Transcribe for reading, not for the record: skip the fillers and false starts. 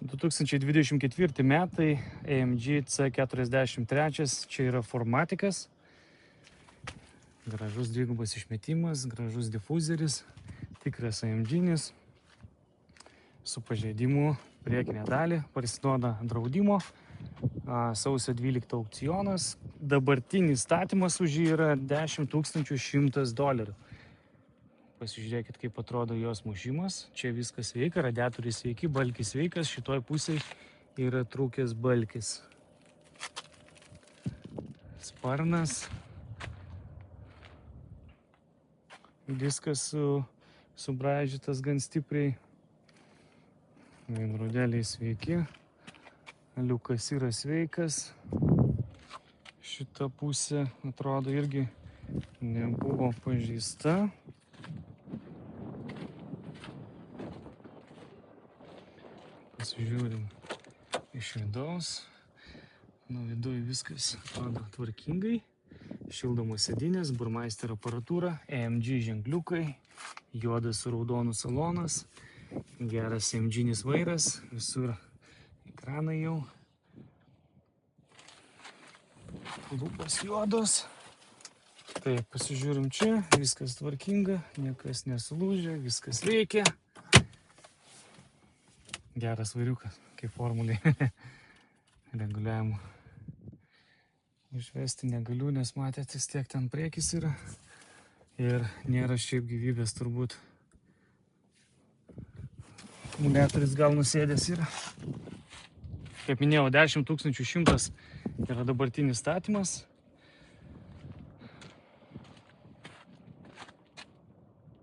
2024 metai, AMG C43, čia yra formatikas, gražus dvigubas išmetimas, gražus difuzeris, tikras AMG-nis, su pažeidimu priekinė dalį, parsiduoda draudimo, sausio 12 aukcionas, dabartinis statymas už jį yra $10 100. Pasižiūrėkit, kaip atrodo jos mušimas. Čia viskas sveika, radiatoriai sveiki, balkis sveikas, šitoj pusėje yra trūkęs balkis. Sparnas. Diskas subraižytas gan stipriai. Veidrodėliai sveiki. Liukas yra sveikas. Šita pusė atrodo irgi nebuvo pažeista. Pasižiūrim iš vidaus. Nuo viduj viskas atrodo tvarkingai. Šildomos sėdynės, Burmeisterio aparatūra, AMG ženkliukai, juodas su raudonu salonas, geras AMG-nis vairas, visur ekranai jau. Lūpos juodos. Taip, pasižiūrim čia, viskas tvarkinga, niekas nesulūžė, viskas veikia. Geras vairiukas, kaip formuliai reguliavimo. Išvesti negaliu, nes matėte, vis tiek ten priekis yra. Ir nėra šiaip gyvybės turbūt. Akumuliatorius gal nusėdęs yra. Kaip minėjau, $10 100 yra dabartinis statymas.